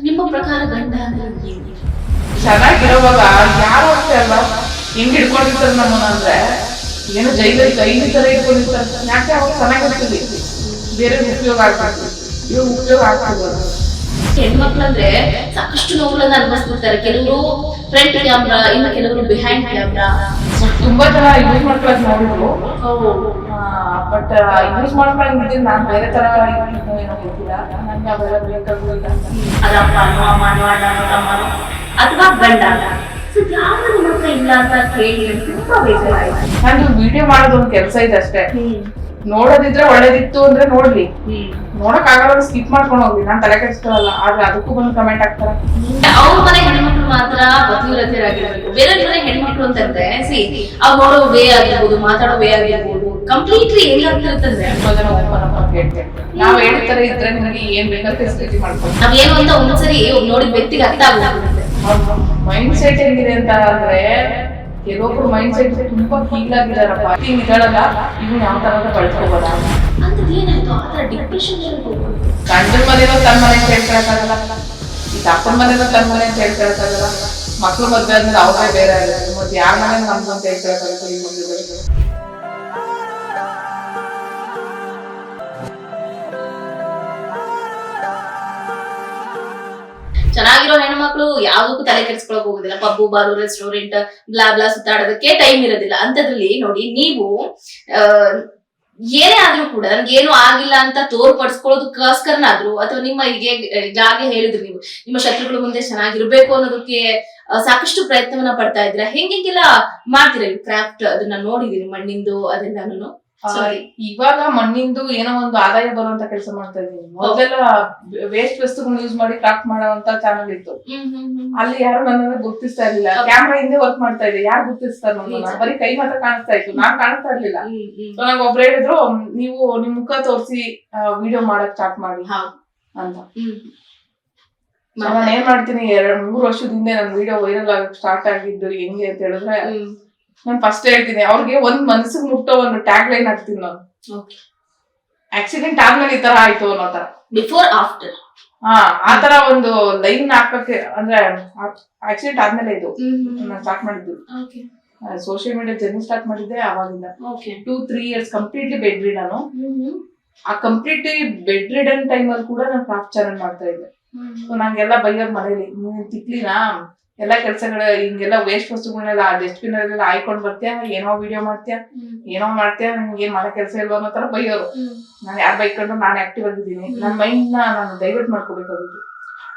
ನಿಮ್ಮ ಪ್ರಕಾರ ಗಂಡ ಅಂದ್ರೆ ಏನು? ಚೆನ್ನಾಗಿರೋವಾಗ ಯಾರು ಅಷ್ಟೇ ಅಲ್ವಾ ಹೆಂಗ್ ಹಿಡ್ಕೊಂಡಿರ್ತಾರೆ ನಮ್ಮನ್ನ ಅಂದ್ರೆ ಏನು ಜೈಲಲ್ಲಿ ಕೈಲಿ ತರ ಇಟ್ಕೊಂಡಿರ್ತಾರೆ. ಯಾಕೆ ಅವಾಗ ಚೆನ್ನಾಗಿರ್ತೀವಿ, ಬೇರೆ ಉಪಯೋಗ ಆಗ್ಬಾರ್ದು, ಇವಾಗ ಉಪಯೋಗ ಆಗ್ತಿಲ್ಲ. ಹೆಣ್ಮಕ್ಳಂದ್ರೆ ಸಾಕಷ್ಟು ನೋವುಗಳನ್ನ ಅನುಭವಿಸ್ತಿರ್ತಾರೆ. ಕೆಲವರು ಫ್ರಂಟ್ ಕ್ಯಾಮ್ರಾ, ಇನ್ನು ಕೆಲವರು ಬಿಹೈಂಡ್ ಕ್ಯಾಮ್ರಾ. ತುಂಬಾ ಜನ ಯೂಸ್ ಮಾಡ್ಕೊಳಕ್ ನೋಡಿದ್ರು, ಬಟ್ ಯೂಸ್ ಮಾಡ್ಕೊಳಂಗಿದ್ದೀನಿ ನಾನು ಬೇರೆ ತರ ಏನೋ ಗೊತ್ತಿಲ್ಲ. ನನ್ಗೆ ಅವೆಲ್ಲ ಬೇಕಾಗಿಲ್ಲ. ಅದಪ್ಪ ಅಮ್ಮನೋ ಅಣ್ಣನೋ ತಮ್ಮನೋ ಅಥವಾ ಗಂಡ ಯಾರು ನಿಮ್ಮ ಹತ್ರ ಇಲ್ಲ ಅಂತ ಕೇಳಿ ತುಂಬಾ ಬೇಜಾರಾಯ್ತು. ನಂದು ವಿಡಿಯೋ ಮಾಡೋದು ಒಂದು ಕೆಲಸ ಇದೆ ಅಷ್ಟೇ. ನೋಡೋದಿದ್ರೆ ಒಳ್ಳೇದಿತ್ತು ಅಂದ್ರೆ ನೋಡ್ಲಿ, ನೋಡಕ್ ಆಗಲ್ಲ ಸ್ಕಿಪ್ ಮಾಡ್ಕೊಂಡು ಹೋಗ್ಲಿ, ನಾನ್ ತಲೆ ಕೆಡಿಸ್ಕೊಳ್ಳಲ್ಲ. ಆದ್ರೆ ಅದಕ್ಕೂ ಬಂದು ಕಮೆಂಟ್ ಆಗ್ತಾರೆ. ಅವ್ರ ಮನೆ ಹೆಣ್ಮಕ್ಳು ಮಾತ್ರ ಪತಿವ್ರತೆಯರಾಗಿರ್ಬೇಕು. ಬೇರೆ ಮನೆ ಹೆಣ್ಮಕ್ಳು ಅಂತಂದ್ರೆ ಅವ್ರು ನೋಡೋ ವೇ ಆಗಿರ್ಬೋದು, ಮಾತಾಡೋ ವೇ ಆಗಿರ್ಬೋದು, ಕಂಪ್ಲೀಟ್ಲಿ ಹೆಂಗಾಗ್ತಿರ್ತಂದ್ರೆ ನಾವ್ ಹೇಳ್ತಾರೆ ಇದ್ರೆ ನಿಮಗೆ ಏನ್ ಬೇಕಾದ್ರೆ ಫೆಸಿಲಿಟಿ ಮಾಡ್ಕೊಂಡು ನಾವೇನು ಅಂತ ಒಂದ್ಸರಿ ನೋಡಿದ ವ್ಯಕ್ತಿಗೆ ಅರ್ಥ ಆಗುತ್ತೆ. ಮೈಂಡ್ ಸೆಟ್ ಹೆಂಗಿದೆ ಅಂತ ಅಂದ್ರೆ ಕೆಲವೊಬ್ರು ಮೈಂಡ್ ಸೆಟ್ ತುಂಬಾ ಕೀಲ್ ಆಗಿದಾರಪ್ಪ. ಇದಾಳಲ್ಲ ಇವ್ನು ಯಾವ ತರ ಬಳಸ್ಕೋಬೋದ ಅಂತದ್ ಏನಾಯ್ತು ಆತರ ಡಿಪ್ರೆಷನ್ ಗಂಡನ ಮನೇನೋ ತನ್ನ ಮನೆ ಅಂತ ಹೇಳ್ಕೊಳಕ್ಕಾಗಲ್ಲ, ಈಗ ಅಪ್ಪನ ಮನೇನೋ ತನ್ನ ಮನೆ ಅಂತ ಹೇಳ್ಕೊಳಕ್ಕಾಗಲ್ಲ. ಮಕ್ಳು ಮದ್ವೆ ಆದ್ಮೇಲೆ ಅವ್ರೇ ಬೇರೆ ಆಗುತ್ತೆ, ಮತ್ತೆ ಯಾರ ಮನೆ ನಮ್ದು ಅಂತ ಹೇಳ್ಕೊಳಕ್ಕಾಗುತ್ತೆ. ಈ ಮುಂದೆ ಚೆನ್ನಾಗಿರೋ ಹೆಣ್ಮಕ್ಳು ಯಾವ್ದಕ್ಕೂ ತಲೆ ಕೆಡಿಸ್ಕೊಳಕ್ ಹೋಗುದಿಲ್ಲ. ಪಬ್ಬು ಬಾರು ರೆಸ್ಟೋರೆಂಟ್ ಬ್ಲಾ ಬ್ಲಾ ಸುತ್ತಾಡೋದಕ್ಕೆ ಟೈಮ್ ಇರೋದಿಲ್ಲ. ಅಂತದ್ರಲ್ಲಿ ನೋಡಿ ನೀವು ಏನೇ ಆದ್ರೂ ಕೂಡ ನನ್ಗೇನು ಆಗಿಲ್ಲ ಅಂತ ತೋರ್ಪಡಿಸ್ಕೊಳ್ಳೋದಕ್ಕೋಸ್ಕರನಾದ್ರೂ ಅಥವಾ ನಿಮ್ಮ ಈಗಾಗೆ ಹೇಳಿದ್ರು ನೀವು ನಿಮ್ಮ ಶತ್ರುಗಳ ಮುಂದೆ ಚೆನ್ನಾಗಿರ್ಬೇಕು ಅನ್ನೋದಕ್ಕೆ ಸಾಕಷ್ಟು ಪ್ರಯತ್ನವನ್ನ ಪಡ್ತಾ ಇದ್ರ. ಹೆಂಗೆಲ್ಲ ಮಾಡ್ತೀರ ಕ್ರಾಫ್ಟ್? ಅದನ್ನ ನೋಡಿದೀನಿ, ಮಣ್ಣಿಂದು ಅದೆಲ್ಲಾನು. ಇವಾಗ ಮಣ್ಣಿಂದು ಏನೋ ಒಂದು ಆದಾಯ ಬರುವಂತ ಕೆಲಸ ಮಾಡ್ತಾ ಇದೀನಿ. ಮೊದಲೆಲ್ಲ ವೇಸ್ಟ್ ವಸ್ತುಗಳನ್ನ ಯೂಸ್ ಮಾಡಿ ಕ್ರಾಫ್ಟ್ ಮಾಡುವಂತ ಚಾನಲ್ ಇತ್ತು. ಅಲ್ಲಿ ಯಾರು ನನ್ನ ಗುರ್ತಿಸ್ತಾ ಇರ್ಲಿಲ್ಲ. ಕ್ಯಾಮ್ರಾ ಹಿಂದೆ ವರ್ಕ್ ಮಾಡ್ತಾ ಇದೆ, ಯಾರು ಗುರ್ತಿಸ್ತಾರೆ ನನ್ನ? ಬರೀ ಕೈ ಮಾತ್ರ ಕಾಣಿಸ್ತಾ ಇತ್ತು, ನಾನ್ ಕಾಣಿಸ್ತಾ ಇರ್ಲಿಲ್ಲ. ನಂಗೆ ಒಬ್ರು ಹೇಳಿದ್ರು, ನೀವು ನಿಮ್ ಮುಖ ತೋರಿಸಿ ವಿಡಿಯೋ ಮಾಡಕ್ ಸ್ಟಾರ್ಟ್ ಮಾಡಿ ಅಂತ. ನಾನು ಏನ್ ಮಾಡ್ತೀನಿ, 2-3 ವರ್ಷದ ಹಿಂದೆ ನನ್ ವಿಡಿಯೋ ವೈರಲ್ ಆಗಕ್ ಸ್ಟಾರ್ಟ್ ಆಗಿದ್ದು ಹೆಂಗೆ ಅಂತ ಹೇಳಿದ್ರೆ, ನಾನು ಫಸ್ಟ್ ಹೇಳ್ತೀನಿ ಅವ್ರಿಗೆ ಒಂದ್ ಮನಸ್ಸಿಗೆ ಮುಟ್ಟೋ ಒಂದು ಟ್ಯಾಗ್ ಲೈನ್ ಹಾಕ್ತೀನಿ ನಾನು. ಆಕ್ಸಿಡೆಂಟ್ ಆದ್ಮೇಲೆ ಈ ತರ ಆಯ್ತು ಅನ್ನೋ ತರ, ಬಿಫೋರ್ ಆಫ್ಟರ್ ಆತರ ಒಂದು ಲೈನ್ ಹಾಕಕ್ಕೆ. ಅಂದ್ರೆ ಆಕ್ಸಿಡೆಂಟ್ ಆದ್ಮೇಲೆ ಇದು ನಾನು ಸ್ಟಾರ್ಟ್ ಮಾಡಿದ್ದು. ಸೋಷಿಯಲ್ ಮೀಡಿಯಾ ಜರ್ನಿ ಸ್ಟಾರ್ಟ್ ಮಾಡಿದ್ದೆ ಅವಾಗಿಂದ. 2-3 years ಕಂಪ್ಲೀಟ್ಲಿ ಬೆಡ್ ರೀಡ್. ನಾನು ಆ ಕಂಪ್ಲೀಟ್ಲಿ ಬೆಡ್ ರಿಡನ್ ಟೈಮ್ ಅಲ್ಲಿ ಕೂಡ ನಾನು ಕ್ರಾಫ್ಟ್ ಚಾನಲ್ ಮಾಡ್ತಾ ಇದ್ದೆ. ನಂಗೆಲ್ಲ ಬೈಯೋದ್ ಮನೇಲಿ, ನೀನ್ ತಿಕ್ಲಿನಾ ಎಲ್ಲಾ ಕೆಲ್ಸಗಳು ಹಿಂಗೆಲ್ಲ ವೇಸ್ಟ್ ವಸ್ತುಗಳನ್ನೆಲ್ಲ ಡಸ್ಟ್ಬಿನ್ ಅಲ್ಲೆಲ್ಲ ಹಾಯ್ಕೊಂಡ್ ಬರ್ತೀಯ, ಏನೋ ವಿಡಿಯೋ ಮಾಡ್ತೀಯ, ಏನೋ ಮಾಡ್ತೀಯ, ನಿಮ್ಗೆ ಏನ್ ಮಾಡೋ ಕೆಲಸ ಇಲ್ವಾ ಅನ್ನೋ ತರ ಬೈಯೋರು. ನಾನು ಯಾರು ಬೈಕೊಂಡ್ರು ನಾನು ಆಕ್ಟಿವ್ ಆಗಿದ್ದೀನಿ. ನನ್ನ ಮೈಂಡ್ ನಾನು ಡೈವರ್ಟ್ ಮಾಡ್ಕೋಬೇಕಾಗಿತ್ತು.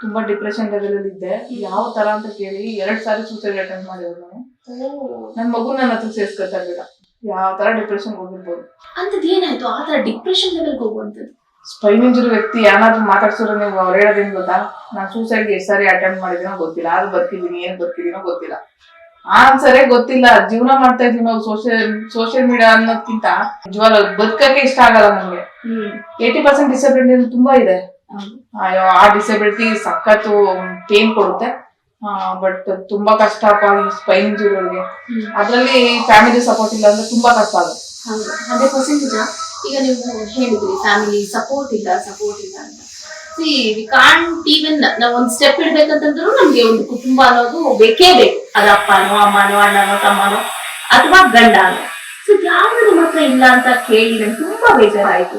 ತುಂಬಾ ಡಿಪ್ರೆಷನ್ ಲೆವೆಲ್ ಅಲ್ಲಿ ಇದ್ದೆ. ಯಾವ ತರ ಅಂತ ಕೇಳಿ 2 ಸಾರಿ ಸೂಸೈಡ್ ಅಟೆಂಪ್ಟ್ ಮಾಡಿದ್ರು ನಾನು. ನನ್ ಮಗು ನನ್ನ ಹತ್ರ ಸೇರ್ಸ್ಕೊತಾ ಇರ್ಲಿಲ್ಲ. ಯಾವ ತರ ಡಿಪ್ರೆಷನ್ ಹೋಗಿರ್ಬೋದು. ಅಂತದ್ ಏನಾಯ್ತು ಆತರ ಡಿಪ್ರೆಷನ್ ಲೆವೆಲ್ ಹೋಗುವಂತದ್ದು? ಸ್ಪೈನ್ ಇಂಜುರಿ ವ್ಯಕ್ತಿ ಯಾರಾದ್ರೂ ಮಾತಾಡ್ಸೋರು ನೀವು ಅವ್ರು ಹೇಳೋದೇನ್ ಗೊತ್ತಾ, ನಾನು ಸೂಸೈಡ್ ಎಷ್ಟು ಸಾರಿ ಅಟೆಂಪ್ಟ್ ಮಾಡಿದೀನೋ ಗೊತ್ತಿಲ್ಲ, ಆದ್ರೂ ಬದುಕಿದೀನಿ, ಏನ್ ಬದುಕಿದೀನೋ ಗೊತ್ತಿಲ್ಲ. ಆನ್ಸರೇ ಗೊತ್ತಿಲ್ಲ. ಜೀವನ ಮಾಡ್ತಾ ಇದೀವಿ ನಾವು ಸೋಷಿಯಲ್ ಮೀಡಿಯಾ ಅನ್ನೋದ್ಕಿಂತ ನಿಜವಾಗ್ಲೂ ಬದುಕಕ್ಕೆ ಇಷ್ಟ ಆಗಲ್ಲ ನಮ್ಗೆ. 80% ಡಿಸಬಿಲಿಟಿ ತುಂಬಾ ಇದೆ. ಆ ಡಿಸಬಿಲಿಟಿ ಸಖತ್ತು ಪೇನ್ ಕೊಡುತ್ತೆ. ಬಟ್ ತುಂಬಾ ಕಷ್ಟ ಈ ಸ್ಪೈನ್ ಇಂಜುರಿಗೆ. ಅದ್ರಲ್ಲಿ ಫ್ಯಾಮಿಲಿ ಸಪೋರ್ಟ್ ಇಲ್ಲ ಅಂದ್ರೆ ತುಂಬಾ ಕಷ್ಟ ಆಗುತ್ತೆ. 100% ನಿಜ. ಈಗ ನೀವು ಹೇಳಿದ್ರಿ ಫ್ಯಾಮಿಲಿ ಸಪೋರ್ಟ್ ಇಲ್ಲ ಅಂತ. ವಿ ಕಾಂಟ್ ಈವನ್ ನಾವ್ ಒಂದ್ ಸ್ಟೆಪ್ ಇಡ್ಬೇಕಂತಂದ್ರು ನಮ್ಗೆ ಒಂದು ಕುಟುಂಬ ಅನ್ನೋದು ಬೇಕೇ ಬೇಕು. ಅದು ಅಪ್ಪನೋ ಅಮ್ಮನೋ ಅಣ್ಣನೋ ತಮ್ಮನೋ ಅಥವಾ ಗಂಡನೋ. ಯಾವ್ದು ನಿಮ್ಮ ಹತ್ರ ಇಲ್ಲ ಅಂತ ಕೇಳಿ ನಂಗೆ ತುಂಬಾ ಬೇಜಾರಾಯ್ತು.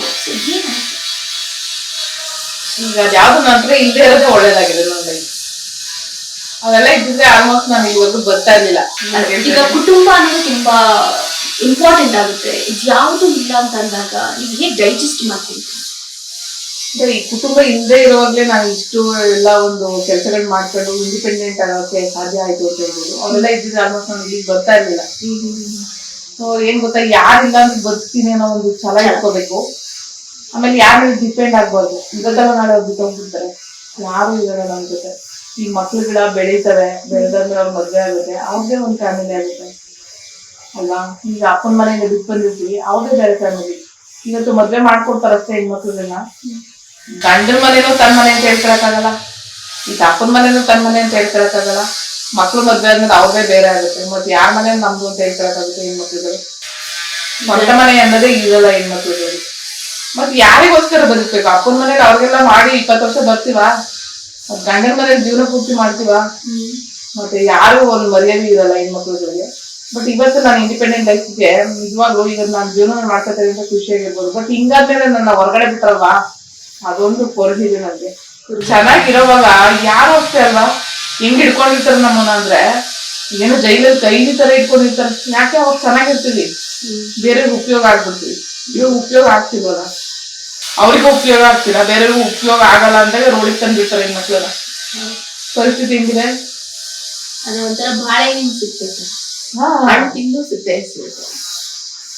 ಈಗ ಯಾವ್ದು ನನ್ನ ಹತ್ರ ಇಲ್ಲದೆ ಇರೋದೇ ಒಳ್ಳೇದಾಗಿದೆ ನನ್ನ ಲೈಫ್. ಅವೆಲ್ಲ ಇದ್ದಿದ್ರೆ ಆಲ್ಮೋಸ್ಟ್ ನಾನು ಇವಾಗ ಬರ್ತಾ ಇರ್ಲಿಲ್ಲ. ಈಗ ಕುಟುಂಬ ಅನ್ನೋದು ತುಂಬಾ ಇಂಪಾರ್ಟೆಂಟ್ ಆಗುತ್ತೆ. ಇದು ಯಾವುದು ಇಲ್ಲ ಅಂತ ಅಂದಾಗ ನೀವು ಹೇಗೆ ಡೈಜೆಸ್ಟ್ ಮಾಡ್ತೀವಿ? ಈ ಕುಟುಂಬ ಇಲ್ಲದೆ ಇರುವಾಗ್ಲೇ ನಾನು ಇಷ್ಟು ಎಲ್ಲ ಒಂದು ಕೆಲಸಗಳು ಮಾಡ್ಕೊಂಡು ಇಂಡಿಪೆಂಡೆಂಟ್ ಆಗೋಕೆ ಸಾಧ್ಯ ಆಯ್ತು ಅಂತ ಹೇಳ್ಬೋದು. ಅವೆಲ್ಲ ಇದ್ದಿದ್ರೆ ಆಲ್ಮೋಸ್ಟ್ ನಾನು ಇಲ್ಲಿಗೆ ಬರ್ತಾ ಇರ್ಲಿಲ್ಲ. ಸೊ ಏನ್ ಗೊತ್ತಾ, ಯಾರಿಲ್ಲ ಅಂದ್ರೆ ಬದುಕ್ತೀನಿ ಅನ್ನೋ ಒಂದು ಛಲ ಇಟ್ಕೋಬೇಕು. ಆಮೇಲೆ ಯಾರ ಮೇಲೆ ಡಿಪೆಂಡ್ ಆಗ್ಬಾರ್ದು. ಇವತ್ತೆಲ್ಲ ನಾಳೆ ಅವ್ರು ಬಿಟ್ಟು ಹೋಗ್ಬಿಡ್ತಾರೆ, ಯಾರು ಇರೋಲ್ಲ ನಮ್ ಜೊತೆ. ಈ ಮಕ್ಳುಗಳ ಬೆಳೀತವೆ, ಬೆಳೆದಂದ್ರೆ ಅವ್ರ ಮದ್ವೆ ಆಗುತ್ತೆ, ಅವ್ರದೇ ಒಂದು ಫ್ಯಾಮಿಲಿ ಆಗುತ್ತೆ ಅಲ್ವಾ. ಈಗ ಅಪ್ಪನ ಮನೆಯಿಂದ ಬಿಟ್ಟು ಬಂದಿರ್ತೀವಿ, ಅವ್ರದೇ ಬೇರೆ ಫ್ಯಾಮಿಲಿ. ಇವತ್ತು ಮದ್ವೆ ಮಾಡ್ಕೊಡ್ತಾರ ಅಷ್ಟೇ ಹೆಣ್ಮಕ್ಳನ್ನ. ಗಂಡನ ಮನೇನೋ ತನ್ನ ಮನೆ ಅಂತ ಹೇಳ್ಕೊಳಕ್ಕಾಗಲ್ಲ, ಈಗ ಅಪ್ಪನ ಮನೇನೋ ತನ್ನ ಮನೆ ಅಂತ ಹೇಳ್ಕೊಳಕ್ಕಾಗಲ್ಲ. ಮಕ್ಳು ಮದ್ವೆ ಆದ್ಮೇಲೆ ಅವ್ರದೇ ಬೇರೆ ಆಗುತ್ತೆ, ಮತ್ತೆ ಯಾರ ಮನೆ ನಮ್ದು ಅಂತ ಹೇಳ್ಕೊಳಕ್ಕಾಗುತ್ತೆ ಹೆಣ್ಮಕ್ಳುಗಳು. ಸ್ವಂತ ಮನೆ ಅನ್ನೋದೇ ಇರಲ್ಲ ಹೆಣ್ಮಕ್ಳುಗಳು. ಮತ್ ಯಾರಿಗೋಸ್ಕರ ಬದುಕ್ಬೇಕು? ಅಪ್ಪನ ಮನೇಲಿ ಅವ್ರಿಗೆಲ್ಲ ಮಾಡಿ 20 ವರ್ಷ ಬರ್ತೀವ, ಗಂಡನ ಮನೇಲಿ ಜೀವನ ಪೂರ್ತಿ ಮಾಡ್ತೀವ, ಮತ್ತೆ ಯಾರು ಒಂದು ಮರ್ಯಾದೆ ಇರಲ್ಲ ಹೆಣ್ಮಕ್ಳುಗಳಿಗೆ. ಬಟ್ ಇವತ್ತು ನಾನು ಇಂಡಿಪೆಂಡೆಂಟ್ ಲೈಫ್ಗೆ ನಿಜವಾಗ್ಲೂ ಈಗ ನಾನು ಜೀವನ ಮಾಡ್ಕೊತಾರೆ ಅಂತ ಖುಷಿಯಾಗಿರ್ಬೋದು. ಬಟ್ ಹಿಂಗಾದ್ಮೇಲೆ ನನ್ನ ಹೊರಗಡೆ ಬಿಟ್ರಲ್ವಾ, ಅದೊಂದು ಕೊರಗಿದೆ ನನಗೆ. ಚೆನ್ನಾಗಿರೋವಾಗ ಯಾರು ಅಷ್ಟೇ ಅಲ್ವಾ, ಹೆಂಗ್ ಹಿಡ್ಕೊಂಡಿರ್ತಾರೆ ನಮ್ಮನ್ನ ಅಂದ್ರೆ ಏನೋ ಜೈಲಲ್ಲಿ ಕೈದಿ ತರ ಇಟ್ಕೊಂಡಿರ್ತಾರೆ. ಯಾಕೆ ಅವಾಗ ಚೆನ್ನಾಗಿರ್ತೀವಿ, ಬೇರೆಯವ್ರಿಗೆ ಉಪಯೋಗ ಆಗ್ಬಿಡ್ತೀವಿ. ಇವಾಗ ಉಪಯೋಗ ಆಗ್ತಿಲ್ವಲ್ಲ, ಅವ್ರಿಗೂ ಉಪಯೋಗ ಆಗ್ತಿಲ್ಲ, ಬೇರೆಯವ್ರಿಗೂ ಉಪಯೋಗ ಆಗಲ್ಲ ಅಂದಾಗ ರೋಡಿಗೆ ತಂದ್ಬಿಡ್ತಾರೆ ಹೆಣ್ಮಕ್ಳೆಲ್ಲ. ಪರಿಸ್ಥಿತಿ ಹೆಂಗಿದೆ? ಅದು ಒಂಥರ ಬಾಳೆಹಣ್ಣು ಸಿಪ್ಪೆ ಸರ್, ಹಣ್ಣು ತಿಂದು ಸಿಪ್ಪೆ ಸಿಗುತ್ತೆ.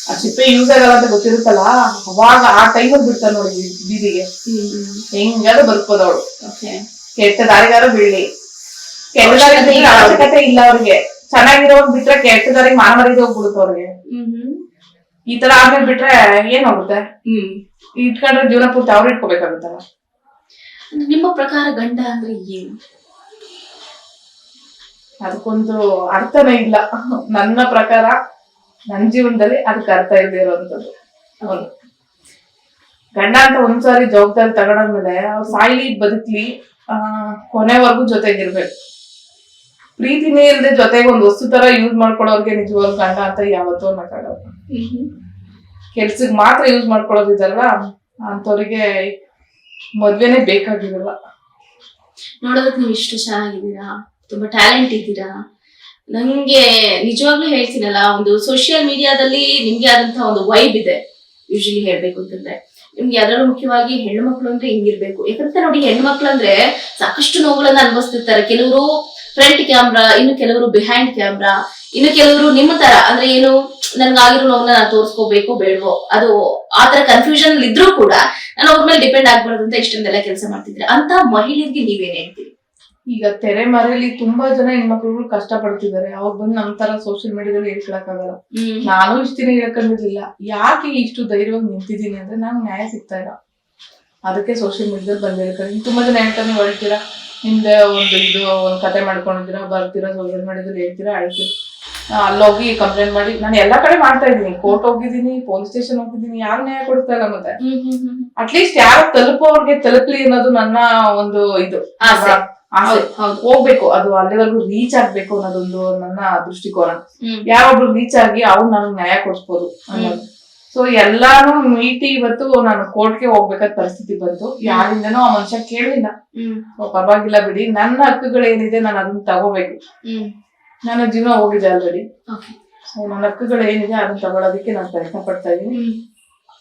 ಆ ಸಿಪ್ಪೆ ಯೂಸ್ ಆಗಲ್ಲ ಅಂತ ಗೊತ್ತಿರುತ್ತಲ್ಲ, ಅವಾಗ ಆ ಟೈಮಲ್ಲಿ ಬಿಡ್ತಾರೆ ನೋಡಿ ಬೀದಿಗೆ. ಹೆಂಗಾದ್ರೂ ಬರ್ಬೋದು ಅವಳು. ಕೆಟ್ಟ ದಾರಿಗಾರು ಬೀಳಿ, ಕೆಟ್ಟ ದಾರಿ ಅವಶ್ಯಕತೆ ಇಲ್ಲ ಅವ್ರಿಗೆ. ಚೆನ್ನಾಗಿರೋಗ್ ಬಿಟ್ರೆ ಕೆಟ್ಟ ದಾರಿಗೆ ಮಾನವರಿಗೆ ಹೋಗ್ಬಿಡುತ್ತೆ ಅವ್ರಿಗೆ. ಈ ತರ ಆದ್ಮೇಲೆ ಬಿಟ್ರೆ ಏನ್ ಹೋಗುತ್ತೆ? ಇಟ್ಕೊಂಡ್ರೆ ಜೀವನ ಪೂರ್ತಿ ಅವ್ರು ಇಟ್ಕೋಬೇಕಾಗುತ್ತಲ್ಲ. ನಿಮ್ಮ ಪ್ರಕಾರ ಗಂಡ ಅಂದ್ರೆ ಏನು? ಅದಕ್ಕೊಂದು ಅರ್ಥನೇ ಇಲ್ಲ ನನ್ನ ಪ್ರಕಾರ. ನನ್ನ ಜೀವನದಲ್ಲಿ ಅದಕ್ಕೆ ಅರ್ಥ ಇಲ್ಲದೆ ಇರುವಂತದ್ದು. ಅವನು ಗಂಡ ಅಂತ ಒಂದ್ಸಾರಿ ಜವಾಬ್ದಾರಿ ತಗೊಂಡ್ಮೇಲೆ ಅವ್ರು ಸಾಯ್ಲಿ ಬದುಕ್ಲಿ ಕೊನೆವರೆಗೂ ಜೊತೆಗಿರ್ಬೇಕು. ಪ್ರೀತಿನೇ ಇಲ್ಲದೆ ಜೊತೆಗೆ ಒಂದ್ ವಸ್ತು ತರ ಯೂಸ್ ಮಾಡ್ಕೊಳ್ಳೋರ್ಗೆ ನಿಜವಾಗ್ಲೂ ಗಂಡ ಅಂತ ಯಾವತ್ತೂ ಅನ್ನಕ್ಕಾಗಲ್ಲ. ಕೆಲ್ಸಕ್ಕೆ ಮಾತ್ರ ಯೂಸ್ ಮಾಡ್ಕೊಳ್ಳೋದಿದಲ್ವಾ, ಅಂತವ್ರಿಗೆ ಮದ್ವೆನೆ ಬೇಕಾಗಿರಲ್ಲ. ನೋಡೋದಕ್ಕೆ ನೀವು ಇಷ್ಟು ಚೆನ್ನಾಗಿದ್ದೀರಾ, ತುಂಬಾ ಟ್ಯಾಲೆಂಟ್ ಇದ್ದೀರಾ. ನಂಗೆ ನಿಜವಾಗ್ಲೂ ಹೇಳ್ತೀನಲ್ಲ, ಒಂದು ಸೋಷಿಯಲ್ ಮೀಡಿಯಾದಲ್ಲಿ ನಿಮ್ಗೆ ಆದಂತಹ ಒಂದು ವೈಬ್ ಇದೆ. ಯೂಶಲಿ ಹೇಳ್ಬೇಕು ಅಂತಂದ್ರೆ ನಿಮ್ಗೆ ಅದರಲ್ಲೂ ಮುಖ್ಯವಾಗಿ ಹೆಣ್ಣು ಮಕ್ಳು ಅಂದ್ರೆ ಹಿಂಗಿರ್ಬೇಕು. ಯಾಕಂದ್ರೆ ನೋಡಿ, ಹೆಣ್ಣು ಮಕ್ಳು ಅಂದ್ರೆ ಸಾಕಷ್ಟು ನೋವುಗಳನ್ನ ಅನುಭವಿಸ್ತಿರ್ತಾರೆ. ಕೆಲವರು ಫ್ರಂಟ್ ಕ್ಯಾಮ್ರಾ, ಇನ್ನು ಕೆಲವರು ಬಿಹೈಂಡ್ ಕ್ಯಾಮ್ರಾ, ಇನ್ನು ಕೆಲವರು ನಿಮ್ಮ ತರ ಅಂದ್ರೆ ಏನು, ನನ್ಗಾಗಿರೋ ನೋವನ್ನ ನಾನು ತೋರಿಸ್ಕೋಬೇಕು ಬೇಡವೋ, ಅದು ಆತರ ಕನ್ಫ್ಯೂಷನ್ ಇದ್ರೂ ಕೂಡ ನಾನು ಅವ್ರ ಮೇಲೆ ಡಿಪೆಂಡ್ ಆಗ್ಬಾರ್ದು ಅಂತ ಇಷ್ಟೊಂದೆಲ್ಲ ಕೆಲಸ ಮಾಡ್ತಿದ್ರೆ ಅಂತ ಮಹಿಳೆಯರಿಗೆ ನೀವೇನ್ ಹೇಳ್ತೀರಿ? ಈಗ ತೆರೆ ಮರೆಯಲ್ಲಿ ತುಂಬಾ ಜನ ಹೆಣ್ಮಕ್ಳುಗಳು ಕಷ್ಟ ಪಡ್ತಿದ್ದಾರೆ. ಅವ್ರು ಬಂದು ನಮ್ ತರ ಸೋಷಿಯಲ್ ಮೀಡಿಯಾದಲ್ಲಿ ಹೇಳ್ಕೊಳಕ್ಕಾಗಲ್ಲ. ನಾನು ಇಷ್ಟ ದಿನ ಹೇಳ್ಕೊಂಡಿರ್ಲಿಲ್ಲ. ಯಾಕೆ ಇಷ್ಟು ಧೈರ್ಯವಾಗಿ ನಿಂತಿದ್ದೀನಿ ಅಂದ್ರೆ ನಂಗೆ ನ್ಯಾಯ ಸಿಗ್ತಾ ಇಲ್ಲ, ಅದಕ್ಕೆ ಸೋಷಿಯಲ್ ಮೀಡಿಯಾದಲ್ಲಿ ಬಂದು ಹೇಳ್ತಾರೆ. ತುಂಬಾ ಜನ ಹೇಳ್ತಾರೆ, ನೀವು ಹೇಳ್ತೀರಾ, ನಿಮ್ದೆ ಒಂದು ಕತೆ ಮಾಡ್ಕೊಂಡಿದ್ದೀರಾ, ಬರ್ತೀರಾ ಸೋಷಿಯಲ್ ಮೀಡಿಯಾದಲ್ಲಿ ಹೇಳ್ತೀರಾ, ಅಳ್ತೀರಾ. ಅಲ್ಲೋಗಿ ಕಂಪ್ಲೇಂಟ್ ಮಾಡಿ, ನಾನು ಎಲ್ಲಾ ಕಡೆ ಮಾಡ್ತಾ ಇದ್ದೀನಿ, ಕೋರ್ಟ್ ಹೋಗಿದ್ದೀನಿ, ಪೊಲೀಸ್ ಸ್ಟೇಷನ್ ಹೋಗಿದ್ದೀನಿ, ಯಾರು ನ್ಯಾಯ ಕೊಡ್ತಾ ಇಲ್ಲ. ಮತ್ತೆ ಅಟ್ಲೀಸ್ಟ್ ಯಾರು ತಲುಪೋರ್ಗೆ ತಲುಪಲಿ ಅನ್ನೋದು ನನ್ನ ಒಂದು ಇದು ಆಸೆ. ಹೋಗ್ಬೇಕು, ಅದು ಅಲ್ಲಿವರೆಗೂ ರೀಚ್ ಆಗ್ಬೇಕು ಅನ್ನೋದೊಂದು ನನ್ನ ದೃಷ್ಟಿಕೋನ. ಯಾರೊಬ್ರು ರೀಚ್ ಆಗಿ ಅವ್ರು ನನಗ್ ನ್ಯಾಯ ಕೊಡಿಸ್ಬೋದು ಅನ್ನೋದು. ಸೊ ಎಲ್ಲಾನು ಮೀಟಿ ಇವತ್ತು ನಾನು ಕೋರ್ಟ್ಗೆ ಹೋಗ್ಬೇಕಾದ ಪರಿಸ್ಥಿತಿ ಬಂತು. ಯಾರಿಂದನೂ ಆ ಮನುಷ್ಯ ಕೇಳಲಿಲ್ಲ. ಪರವಾಗಿಲ್ಲ ಬಿಡಿ, ನನ್ನ ಹಕ್ಕುಗಳೇನಿದೆ ನಾನು ಅದನ್ನ ತಗೋಬೇಕು. ನನ್ನ ಜೀವನ ಹೋಗಿದೆ ಆಲ್ರೆಡಿ. ಸೊ ನನ್ನ ಹಕ್ಕುಗಳೇನಿದೆ ಅದನ್ನ ತಗೊಳೋದಕ್ಕೆ ನಾನು ಪ್ರಯತ್ನ ಪಡ್ತಾ ಇದ್ದೀನಿ.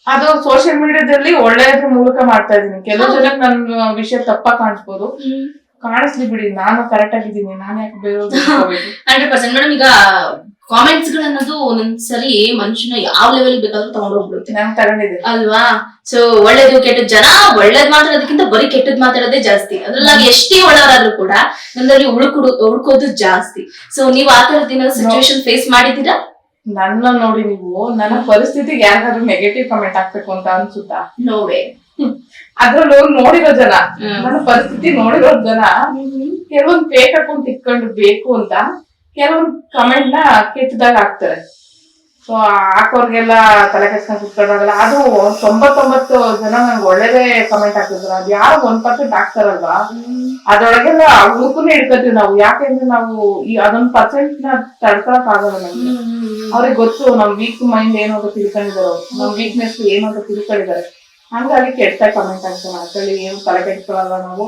ಅದು ಸೋಷಿಯಲ್ ಮೀಡಿಯಾದಲ್ಲಿ ಒಳ್ಳೆಯದ್ರ ಮೂಲಕ ಮಾಡ್ತಾ ಇದ್ದೀನಿ. ಕೆಲವು ಜನಕ್ಕೆ ನನ್ನ ವಿಷಯ ತಪ್ಪಾಗಿ ಕಾಣಿಸ್ಬೋದು, ಕಾಣಿಸ್ಲಿ ಬಿಡಿ, ನಾನು ಕರೆಕ್ಟ್ ಆಗಿದ್ದೀನಿ, ನಾನು ಯಾಕೆ ಬೇರೆಯವ್ರು 100%. ಮೇಡಮ್, ಈಗ ಕಾಮೆಂಟ್ಸ್ ಗಳನ್ನೋದು ಒಂದೊಂದ್ಸರಿ ಮನುಷ್ಯನ ಯಾವ ಲೆವೆಲ್ ಬೇಕಾದ್ರೂ ತಗೊಂಡೋಗ್ಬಿಡುತ್ತೆ. ನಂಗೆ ತಗೊಂಡಿದೆ ಅಲ್ವಾ? ಸೊ ಒಳ್ಳೇದು ಕೆಟ್ಟದ್, ಜನ ಒಳ್ಳೇದ್ ಮಾತಾಡೋದಕ್ಕಿಂತ ಬರೀ ಕೆಟ್ಟದ್ ಮಾತಾಡೋದೇ ಜಾಸ್ತಿ. ಅದ್ರಲ್ಲಿ ಎಷ್ಟೇ ಒಳ್ಳೆಯವರಾದ್ರೂ ಕೂಡ ನನ್ನಲ್ಲಿ ಹುಡುಕೋದು ಜಾಸ್ತಿ. ಸೊ ನೀವ್ ಆ ತರದ್ ಸಿಚುವೇಶನ್ ಫೇಸ್ ಮಾಡಿದೀರಾ? ನನ್ನ ನೋಡಿ, ನೀವು ನನ್ನ ಪರಿಸ್ಥಿತಿಗೆ ಯಾರಾದ್ರೂ ನೆಗೆಟಿವ್ ಕಮೆಂಟ್ ಹಾಕ್ಬೇಕು ಅಂತ ಅನ್ಸುತ್ತಾ? ನೋವೇ. ಅದ್ರಲ್ಲೂ ನೋಡಿರೋ ಜನ, ನನ್ನ ಪರಿಸ್ಥಿತಿ ನೋಡಿರೋ ಜನ ಕೆಲವೊಂದ್ ಫೇಕ್ ಅಕೌಂಟ್ ಇಟ್ಕೊಂಡು ಬೇಕು ಅಂತ ಕೆಲವೊಂದ್ ಕಮೆಂಟ್ ನ ಕೆಟ್ಟದಾಗ ಹಾಕ್ತಾರೆ. ಸೊ ಹಾಕೋರ್ಗೆಲ್ಲ ತಲೆ ಕೆಡ್ಸ್ಕೊಂಡ್ ಕುತ್ಕೊಂಡಾಗಲ್ಲ. ಅದು 99 ಜನ ನನ್ಗೆ ಒಳ್ಳೇದೇ ಕಮೆಂಟ್ ಹಾಕಿದ್ರು. ಅದ್ ಯಾರು 1% ಹಾಕ್ತಾರಲ್ವಾ, ಅದ್ರೊಳಗೆಲ್ಲ ಹುಡುಕನೇ ಹಿಡ್ಕೊತೀವಿ ನಾವು. ಯಾಕೆಂದ್ರೆ ನಾವು ಅದೊಂದ್ ಪರ್ಸೆಂಟ್ ನ ತಡ್ಕೊಳಕ್ ಆಗಲ್ಲ ನಮ್ಗೆ. ಅವ್ರಿಗೆ ಗೊತ್ತು ನಮ್ ವೀಕ್ ಮೈಂಡ್ ಏನೋ ಅಂತ ತಿಳ್ಕೊಂಡಿದಾರೆ, ನಮ್ ವೀಕ್ನೆಸ್ ಏನೋ ಅಂತ ತಿಳ್ಕೊಂಡಿದ್ದಾರೆ. ಹಂಗಾಗಿ ಕೆಟ್ಟ ಕಮೆಂಟ್ ಆಗ್ತಾನೆ. ಅದ್ರಲ್ಲಿ ಏನು ತಲೆ ಕೆಡ್ಸ್ಕೊಳಲ್ಲ ನಾವು.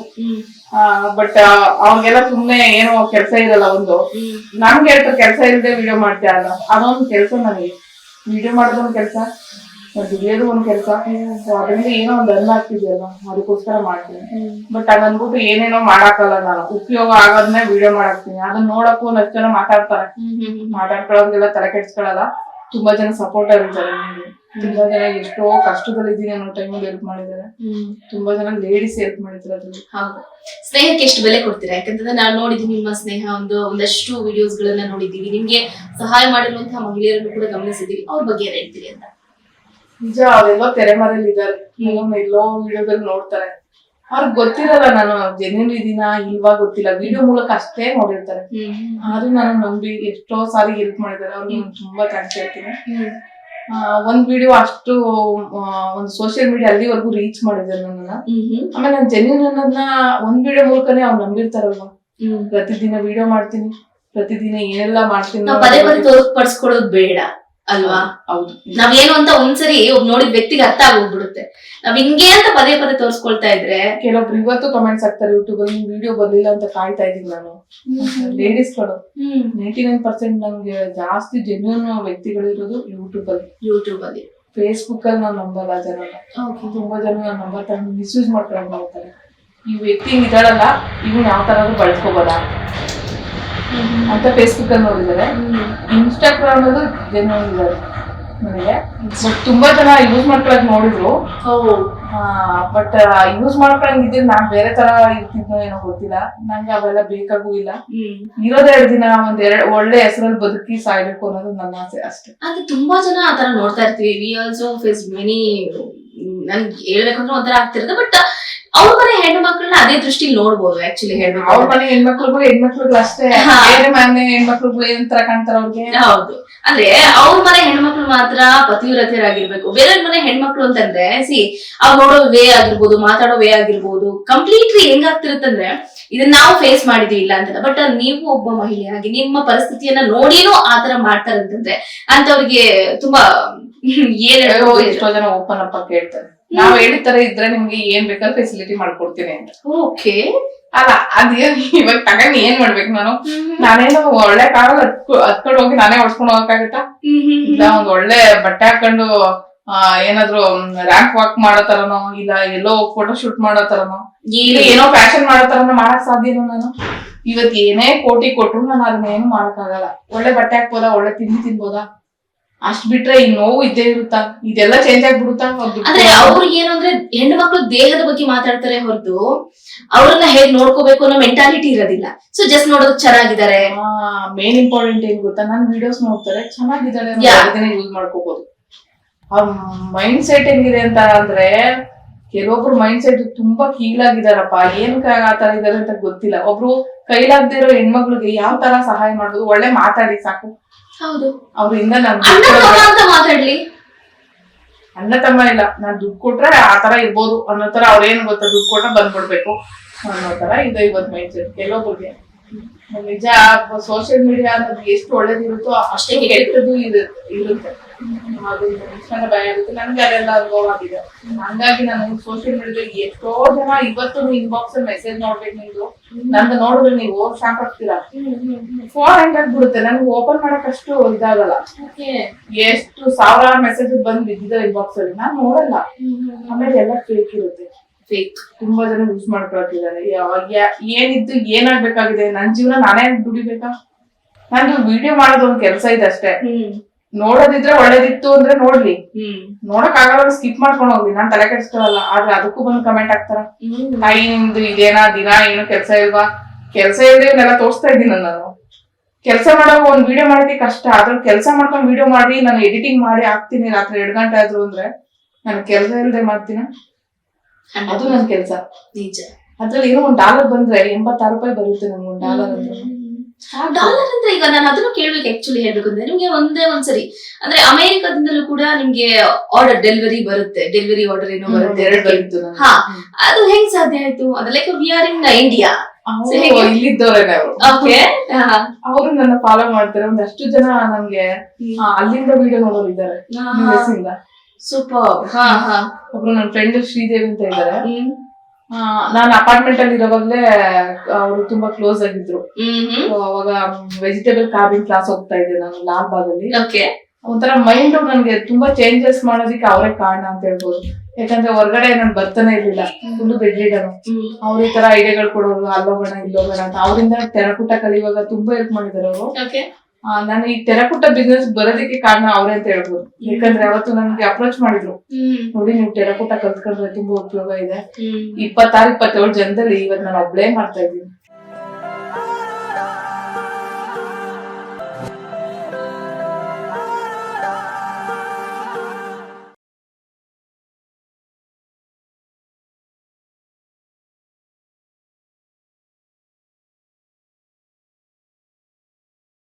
ಬಟ್ ಅವ್ರಿಗೆಲ್ಲ ಸುಮ್ನೆ ಏನೋ ಕೆಲ್ಸ ಇರಲ್ಲ. ಒಂದು ನಮ್ಗೆ ಹೇಳ್ತಾರೆ ಕೆಲ್ಸ ಇಲ್ಲದೆ ವಿಡಿಯೋ ಮಾಡ್ತೀಯ ಅಲ್ಲ, ಅದೊಂದು ಕೆಲ್ಸ. ನನಗೆ ವಿಡಿಯೋ ಮಾಡೋದು ಒಂದ್ ಕೆಲ್ಸ, ದುಡಿಯೋದು ಒಂದ್ ಕೆಲ್ಸ. ಅದರಿಂದ ಏನೋ ಒಂದ್ ಅನ್ನ ಆಗ್ತಿದೆಯಲ್ಲ, ಅದಕ್ಕೋಸ್ಕರ ಮಾಡ್ತೀನಿ. ಬಟ್ ಅದನ್ಬಿಟ್ಟು ಏನೇನೋ ಮಾಡಾಕಲ್ಲ. ನಾನು ಉಪಯೋಗ ಆಗೋದನ್ನೇ ವಿಡಿಯೋ ಮಾಡಾಕ್ತೀನಿ. ಅದನ್ನ ನೋಡಕ್ಕೂ ಒಂದಷ್ಟು ಜನ ಮಾತಾಡ್ತಾರೆ. ಮಾತಾಡ್ಕೊಳ್ಳೋರ್ಗೆಲ್ಲ ತಲೆ ಕೆಡ್ಸ್ಕೊಳಲ್ಲ. ತುಂಬಾ ಜನ ಸಪೋರ್ಟರ್ ಇದ್ದಾರೆ ನನಗೆ. ತುಂಬಾ ಜನ ಎಷ್ಟೋ ಕಷ್ಟದಲ್ಲಿದ್ದೀನಿ ಅನ್ನೋ ಟೈಮಲ್ಲಿ ಹೆಲ್ಪ್ ಮಾಡಿದ್ದಾರೆ. ತುಂಬಾ ಜನ ಲೇಡೀಸ್ ಹೆಲ್ಪ್ ಮಾಡಿದ್ದಾರೆ. ಅದ್ರಲ್ಲಿ ಹೌದು. ಸ್ನೇಹಕ್ಕೆ ಎಷ್ಟು ಬೆಲೆ ಕೊಡ್ತೀರಾ? ಯಾಕಂತಂದ್ರೆ ನಾವು ನೋಡಿದೀವಿ ನಿಮ್ಮ ಸ್ನೇಹ, ಒಂದಷ್ಟು ವಿಡಿಯೋಸ್ ಗಳನ್ನ ನೋಡಿದೀವಿ. ನಿಮ್ಗೆ ಸಹಾಯ ಮಾಡಿರುವಂತಹ ಮಹಿಳೆಯರನ್ನು ಕೂಡ ಗಮನಿಸಿದೀವಿ. ಅವ್ರ ಬಗ್ಗೆ ಏನ್ ಹೇಳ್ತೀರಿ ಅಂತ? ನಿಜ, ಅವರೆಲ್ಲೋ ತೆರೆಮರೆಯಲ್ಲಿ ಇದ್ದಾರೆ, ಎಲ್ಲೋ ವಿಡಿಯೋದಲ್ಲಿ ನೋಡ್ತಾರೆ. ಅವ್ರಿಗೆ ಗೊತ್ತಿರಲ್ಲ ನಾನು ಜೆನ್ಯೂನ್ ಇದೀನಾ ಇಲ್ವಾ ಗೊತ್ತಿಲ್ಲ. ವಿಡಿಯೋ ಮೂಲಕ ಅಷ್ಟೇ ನೋಡಿರ್ತಾರೆ. ಆದ್ರೂ ನಾನು ನಂಬಿ ಎಷ್ಟೋ ಸಾರಿ ಹೆಲ್ಪ್ ಮಾಡಿದ್ದಾರೆ. ಅವ್ರಿಗೆ ತುಂಬಾ ಥ್ಯಾಂಕ್ಸ್ ಹೇಳ್ತೀನಿ. ಒಂದ್ ವಿಡಿಯೋ ಅಷ್ಟು ಒಂದು ಸೋಷಿಯಲ್ ಮೀಡಿಯಾ ಅಲ್ಲಿವರೆಗೂ ರೀಚ್ ಮಾಡಿದ್ದಾರೆ ನನ್ನನ್ನ. ಆಮೇಲೆ ನಾನು ಜೆನ್ಯೂನ್ ಅನ್ನೋದನ್ನ ಒಂದ್ ವಿಡಿಯೋ ಮೂಲಕನೇ ಅವ್ರು ನಂಬಿರ್ತಾರಲ್ವಾ. ಪ್ರತಿದಿನ ವಿಡಿಯೋ ಮಾಡ್ತೀನಿ, ಪ್ರತಿದಿನ ಏನೆಲ್ಲ ಮಾಡ್ತೀನಿ, ಪದೇ ಪದೇ ತೋರ್ಪಡಿಸ್ಕೊಳ್ಳೋದು ಬೇಡ ಅಲ್ವಾ. ಹೌದು, ನಾವೇನು ಅಂತ ಒಂದ್ಸರಿ ನೋಡಿದ ವ್ಯಕ್ತಿಗೆ ಅರ್ಥ ಆಗೋಗ್ಬಿಡುತ್ತೆ. ನಾವ್ ಹಿಂಗೆ ಅಂತ ಪದೇ ಪದೇ ತೋರ್ಸ್ಕೊಳ್ತಾ ಇದ್ರೆ ಕೆಲವೊಬ್ರು ಇವತ್ತು ಕಮೆಂಟ್ಸ್ ಹಾಕ್ತಾರೆ ಯೂಟ್ಯೂಬ್ ಅಲ್ಲಿ ವಿಡಿಯೋ ಬರ್ಲಿಲ್ಲ ಅಂತ ಕಾಯ್ತಾ ಇದೀನಿ ನಾನು. ಲೇಡೀಸ್ಗಳು 99% ನಮ್ಗೆ ಜಾಸ್ತಿ ಜೆನ್ಯೂನ್ ವ್ಯಕ್ತಿಗಳಿರೋದು ಯೂಟ್ಯೂಬ್ ಅಲ್ಲಿ. ಫೇಸ್ಬುಕ್ ಅಲ್ಲಿ ನಾವು ನಂಬಲ್ಲ ಜನನ. ತುಂಬಾ ಜನ ನನ್ನ ನಂಬರ್ ತಗೊಂಡು ಮಿಸ್ಯೂಸ್ ಮಾಡ್ಕೊಂಡು ಹೋಗ್ತಾರೆ. ಈ ವ್ಯಕ್ತಿ ಇದಾಳಲ್ಲ, ಇವ್ನು ಯಾವ ತರ ಬಳಸ್ಕೋಬೋದಾ ಅಂತ ಫೇಸ್ಬುಕ್ ಅಲ್ಲಿ ನೋಡಿದ್ದಾರೆ. ಇನ್ಸ್ಟಾಗ್ರಾಮ್ ಅಲ್ಲಿ ಜೆನ್ಯೂನ್ ಇದ್ದಾರೆ ನನಗೆ. ಬಟ್ ತುಂಬಾ ಜನ ಯೂಸ್ ಮಾಡ್ಕೊಳಕ್ ನೋಡಿದ್ರು, ಬಟ್ ಯೂಸ್ ಮಾಡ್ಕೊಳಂಗ್ ಇದ್ರೆ ನಾನ್ ಬೇರೆ ತರ ಇರ್ತಿದ್ನೋ ಏನೋ ಗೊತ್ತಿಲ್ಲ. ನಂಗೆ ಅವೆಲ್ಲ ಬೇಕಾಗೂ ಇಲ್ಲ. ಇರೋದೆರಡು ದಿನ ಒಳ್ಳೆ ಹೆಸರಲ್ಲಿ ಬದುಕಿ ಸಾಯ್ಬೇಕು ಅನ್ನೋದು ನನ್ನ ಆಸೆ ಅಷ್ಟೇ. ಅದೇ ತುಂಬಾ ಜನ ಆತರ ನೋಡ್ತಾ ಇರ್ತೀವಿ. ವಿ ಆಲ್ಸೋ ಫೇಸ್ ಮೆನಿ, ನನ್ಗೆ ಹೇಳ್ಬೇಕಂದ್ರೆ ಒಂಥರ ಆಗ್ತಿರುತ್ತೆ. ಬಟ್ ಅವ್ರ ಮನೆ ಹೆಣ್ಣು ಮಕ್ಕಳನ್ನ ಅದೇ ದೃಷ್ಟಿಲಿ ನೋಡ್ಬೋದು. ಆಕ್ಚುಲಿ ಹೇಳ್ಬೇಕು, ಅವ್ರ ಮನೆ ಹೆಣ್ಮಕ್ಳುಗಳು ಅಷ್ಟೇ, ಬೇರೆ ಮನೆ ಹೆಣ್ಮಕ್ಳುಗಳು ಏನ್ ತರ ಕಾಣ್ತಾರ ಅವ್ರಿಗೆ. ಹೌದು, ಅಂದ್ರೆ ಅವ್ರ ಮನೆ ಹೆಣ್ಮಕ್ಳು ಮಾತ್ರ ಪತಿವ್ರತೆಯರಾಗಿರ್ಬೇಕು. ಬೇರೆ ಮನೆ ಹೆಣ್ಮಕ್ಳು ಅಂತಂದ್ರೆ ಅವ್ರು ನೋಡೋ ವೇ ಆಗಿರ್ಬೋದು, ಮಾತಾಡೋ ವೇ ಆಗಿರ್ಬೋದು, ಕಂಪ್ಲೀಟ್ಲಿ ಹೆಂಗಾಗ್ತಿರುತ್ತಂದ್ರೆ ಇದನ್ನ ನಾವು ಫೇಸ್ ಮಾಡಿದೀವಿ ಇಲ್ಲ ಅಂತಲ್ಲ. ಬಟ್ ನೀವು ಒಬ್ಬ ಮಹಿಳೆಯಾಗಿ ನಿಮ್ಮ ಪರಿಸ್ಥಿತಿಯನ್ನ ನೋಡಿನೂ ಆತರ ಮಾಡ್ತಾರಂತಂದ್ರೆ ಅಂತವ್ರಿಗೆ ತುಂಬಾ ಎಷ್ಟೋ ಜನ ಓಪನ್ ಅಪ್ ಕೇಳ್ತಾರೆ. ನಾವ್ ಹೇಳಿತರ ಇದ್ರೆ ನಿಮ್ಗೆ ಏನ್ ಬೇಕಾದ್ರೆ ಫೆಸಿಲಿಟಿ ಮಾಡ್ಕೊಡ್ತೀನಿ ಅಂತ. ಓಕೆ, ಅಲ್ಲ ಅದೇ ಇವಾಗ ತಗೊಂಡ್ ಏನ್ ಮಾಡ್ಬೇಕು ನಾನೇನು ಒಳ್ಳೆ ಕಾರಲ್ಲಿ ಹತ್ಕೊಂಡು ಹೋಗಿ ನಾನೇ ಹೊಡ್ಸ್ಕೊಂಡು ಹೋಗಕ್ಕಾಗತ್ತಾ? ಇಲ್ಲ ಒಂದ್ ಒಳ್ಳೆ ಬಟ್ಟೆ ಹಾಕೊಂಡು ಏನಾದ್ರು ರ್ಯಾಂಪ್ ವಾಕ್ ಮಾಡೋ ತರನೋ, ಇಲ್ಲ ಎಲ್ಲೋ ಫೋಟೋ ಶೂಟ್ ಮಾಡೋ ತರನೋ, ಏನೋ ಫ್ಯಾಷನ್ ಮಾಡೋ ತರನೋ ಮಾಡಕ್ ಸಾಧ್ಯನೋ ನಾನು? ಇವತ್ ಏನೇ ಕೋಟಿ ಕೊಟ್ರು ನಾನು ಅದನ್ನೇನು ಮಾಡಕ್ಕಾಗಲ್ಲ. ಒಳ್ಳೆ ಬಟ್ಟೆ ಹಾಕ್ಬೋದಾ, ಒಳ್ಳೆ ತಿಂಡಿ ತಿನ್ಬೋದಾ, ಅಷ್ಟ್ ಬಿಟ್ರೆ ಈ ನೋವು ಇದ್ದೇ ಇರುತ್ತಾ? ಇದೆಲ್ಲ ಚೇಂಜ್ ಆಗ್ಬಿಡುತ್ತಾ? ಅಂದ್ರೆ ಅವ್ರಿಗೆ ಏನು ಅಂದ್ರೆ ಹೆಣ್ಣು ಮಕ್ಳು ದೇಹದ ಬಗ್ಗೆ ಮಾತಾಡ್ತಾರೆ ಹೊರತು ಅವ್ರನ್ನ ಹೇಗ್ ನೋಡ್ಕೋಬೇಕು ಅನ್ನೋ ಮೆಂಟಾಲಿಟಿ ಇರೋದಿಲ್ಲ. ಸೊ ಜಸ್ಟ್ ನೋಡೋದು ಚೆನ್ನಾಗಿದ್ದಾರೆ. ಮೇನ್ ಇಂಪಾರ್ಟೆಂಟ್ ಏನ್ ಗೊತ್ತಾ, ನನ್ ವಿಡಿಯೋಸ್ ನೋಡ್ತಾರೆ, ಚೆನ್ನಾಗಿದ್ದಾರೆ, ಅದನ್ನೇ ಯೂಸ್ ಮಾಡ್ಕೋಬಹುದು. ಅವ್ರ ಮೈಂಡ್ ಸೆಟ್ ಹೆಂಗಿದೆ ಅಂತ ಅಂದ್ರೆ, ಕೆಲವೊಬ್ರು ಮೈಂಡ್ ಸೆಟ್ ತುಂಬಾ ಕೀಳಾಗಿದಾರಪ್ಪ. ಏನ್ ಆತರ ಇದಾರೆ ಅಂತ ಗೊತ್ತಿಲ್ಲ. ಒಬ್ರು ಕೈಲಾಗದೆ ಇರೋ ಹೆಣ್ಮಕ್ಳಿಗೆ ಯಾವ ತರ ಸಹಾಯ ಮಾಡೋದು, ಒಳ್ಳೆ ಮಾತಾಡಿ ಸಾಕು. ಹೌದು, ಅವ್ರಿಂದ ಮಾತಾಡ್ಲಿ. ಅಣ್ಣ ತಮ್ಮ ಇಲ್ಲ, ನಾನ್ ದುಡ್ಡು ಕೊಟ್ರೆ ಆತರ ಇರ್ಬೋದು ಅನ್ನೋ ತರ. ಅವ್ರೇನ್ ಗೊತ್ತಾ, ದುಡ್ಡು ಕೊಟ್ರೆ ಬಂದ್ಬಿಡ್ಬೇಕು ಅನ್ನೋ ತರ ಇದೆ ಇವತ್ ಮೈಂಡ್ ಸೆಟ್ ಕೆಲವೊಬ್ರಿಗೆ. ನಿಜ, ಸೋಷಿಯಲ್ ಮೀಡಿಯಾ ಅನ್ನೋದು ಎಷ್ಟು ಒಳ್ಳೇದಿರುತ್ತೋ ಅಷ್ಟೇ ಕೆಟ್ಟದ್ದು ಇರುತ್ತೆ. ಅದು ಭಯ ಆಗುತ್ತೆ. ನನ್ಗೆ ಅದೆಲ್ಲ ಅನುಭವ ಆಗಿದೆ. ಹಂಗಾಗಿ ನಾನು ಸೋಷಿಯಲ್ ಮೀಡಿಯಾದಲ್ಲಿ ಎಷ್ಟೋ ಜನ ಇವತ್ತು ಇನ್ಬಾಕ್ಸ್ ಅಲ್ಲಿ ಮೆಸೇಜ್ ನೋಡ್ಬೇಕು, ನಿಮ್ದು ನಂದು ನೋಡಿದ್ರೆ ನೀವು ಶಾಕ್ ಆಗ್ತೀರಾ. ಫೋನ್ ಹೆಂಗಾಗ್ಬಿಡುತ್ತೆ, ನನ್ಗೆ ಓಪನ್ ಮಾಡಕ್ ಅಷ್ಟು ಇದಾಗಲ್ಲ. ಎಷ್ಟು ಸಾವಿರಾರು ಮೆಸೇಜ್ ಬಂದ್ ಬಿದ್ದಿದ್ದಾರೆ ಇನ್ಬಾಕ್ಸ್ ಅಲ್ಲಿ, ನಾನ್ ನೋಡಲ್ಲ. ಆಮೇಲೆ ಎಲ್ಲ ಫೇಕ್ ಇರುತ್ತೆ. ತುಂಬಾ ಜನ ಯೂಸ್ ಮಾಡ್ಕೊಳ್ತಿದ್ದಾರೆ. ಏನಿದ್ದು ಏನಾಗ್ಬೇಕಾಗಿದೆ, ನನ್ ಜೀವನ ನಾನೇ ದುಡಿಬೇಕಾ? ನಂದು ವಿಡಿಯೋ ಮಾಡೋದು ಒಂದ್ ಕೆಲ್ಸ ಇದೆ ಅಷ್ಟೇ. ನೋಡೋದಿದ್ರೆ ಒಳ್ಳೇದಿತ್ತು ಅಂದ್ರೆ ನೋಡ್ಲಿ, ನೋಡಕ್ ಆಗಲ್ಲ ಸ್ಕಿಪ್ ಮಾಡ್ಕೊಂಡು ಹೋಗ್ಲಿ, ನಾನ್ ತಲೆ ಕೆಡಿಸ್ಕೊಳಲ್ಲ. ಆದ್ರೆ ಅದಕ್ಕೂ ಬಂದು ಕಮೆಂಟ್ ಹಾಕ್ತಾರ, ತಾಯಿ ನಿಮ್ದು ಇದೇನಾ, ದಿನ ಏನು ಕೆಲ್ಸ ಇಲ್ವಾ? ಕೆಲ್ಸ ಇಲ್ದೆ ಇವನ್ನೆಲ್ಲ ತೋರಿಸ್ತಾ ಇದ್ದೀನಿ ನಾನು. ಕೆಲ್ಸ ಮಾಡೋ ಒಂದ್ ವಿಡಿಯೋ ಮಾಡೋದಕ್ಕೆ ಕಷ್ಟ, ಅದ್ರಲ್ಲಿ ಕೆಲ್ಸ ಮಾಡ್ಕೊಂಡು ವಿಡಿಯೋ ಮಾಡಿ ನಾನು ಎಡಿಟಿಂಗ್ ಮಾಡಿ ಹಾಕ್ತೀನಿ ರಾತ್ರಿ 2 ಗಂಟೆ ಆದ್ರು ಅಂದ್ರೆ ನಾನು ಕೆಲ್ಸ ಇಲ್ದೆ ಮಾಡ್ತೀನ? ಅದು ನನ್ ಕೆಲ್ಸ. ನಿಜ. ಅದ್ರಲ್ಲಿ ಏನೋ $1 ಬಂದ್ರೆ $86 ಬರುತ್ತೆ ನಮ್ಗೆ. $1 ಅಂದ್ರೆ ಈಗ ನಾನು ಅದನ್ನು ಕೇಳ್ಬೇಕು. ಆಕ್ಚುಲಿ ಹೇಳ್ಬೇಕು ಅಂದ್ರೆ ನಿಮ್ಗೆ ಒಂದ್ಸರಿ ಅಂದ್ರೆ ಅಮೆರಿಕದಿಂದಲೂ ಕೂಡ ನಿಮ್ಗೆ ಆರ್ಡರ್ ಡೆಲಿವರಿ ಬರುತ್ತೆ, ಡೆಲಿವರಿ ಆರ್ಡರ್ ಏನೋ ಬರುತ್ತೆ. 2 ಬಂತು. ಅದು ಹೆಂಗ್ ಸಾಧ್ಯ ಆಯ್ತು? ಅದು like we are in India, ಇಲ್ಲಿದ್ದವ್ರೇನೆ ಅವರು ನನ್ನ ಫಾಲೋ ಮಾಡ್ತಾರೆ. ಒಂದಷ್ಟು ಜನ ನಮ್ಗೆ ಅಲ್ಲಿಂದ ವಿಡಿಯೋ ನೋಡೋರಿದ್ದಾರೆ. ಸೂಪರ್. ಒಬ್ರು ನನ್ನ ಫ್ರೆಂಡ್ ಶ್ರೀದೇವಿ ಅಂತ ಇದ್ದಾರೆ. ನಾನು ಅಪಾರ್ಟ್ಮೆಂಟ್ ಅಲ್ಲಿ ಇರೋವಾಗ್ಲೇ ಅವರು ತುಂಬಾ ಕ್ಲೋಸ್ ಆಗಿದ್ರು. ಅವಾಗ ವೆಜಿಟೇಬಲ್ ಕಾರ್ವಿಂಗ್ ಕ್ಲಾಸ್ ಹೋಗ್ತಾ ಇದ್ದೆ ನಾನು ಲಾಲ್ ಬಾಗ್ ಅಲ್ಲಿ. ಒಂಥರ ಮೈಂಡ್ ನನ್ಗೆ ತುಂಬಾ ಚೇಂಜಸ್ ಮಾಡೋದಕ್ಕೆ ಅವರೇ ಕಾರಣ ಅಂತ ಹೇಳ್ಬೋದು. ಯಾಕಂದ್ರೆ ಹೊರಗಡೆ ನಾನು ಬರ್ತಾನೆ ಇರ್ಲಿಲ್ಲ, ಫುಲ್ ಬೆಡ್ ರಿಡನ್. ಅವ್ರ ಈ ತರ ಐಡಿಯಾಗಳು ಕೊಡೋರು, ಅಲ್ಲೋಗೋಣ ಇಲ್ಲೋಗೋಣ ಅಂತ. ಅವರಿಂದ ಟೆರಕುಟ ಕಲಿಯುವಾಗ ತುಂಬಾ ಹೆಲ್ಪ್ ಮಾಡಿದಾರೆ ಅವರು. ನಾನು ಈ ಟೆರಕುಟ ಬಿಸ್ನೆಸ್ ಬರೋದಕ್ಕೆ ಕಾರಣ ಅವ್ರೆ ಅಂತ ಹೇಳ್ಬೋದು. ಯಾಕಂದ್ರೆ ಅವತ್ತು ನನ್ಗೆ ಅಪ್ರೋಚ್ ಮಾಡಿದ್ರು, ನೋಡಿ ನೀವು ಟೆರಕುಟ ಕಲ್ತ್ಕೊಂಡ್ರೆ ತುಂಬಾ ಉಪಯೋಗ ಇದೆ. 26-27 ಜನದಲ್ಲಿ ಇವತ್ತು ನಾನು ಒಬ್ಳೇ ಮಾಡ್ತಾ ಇದ್ದೀನಿ.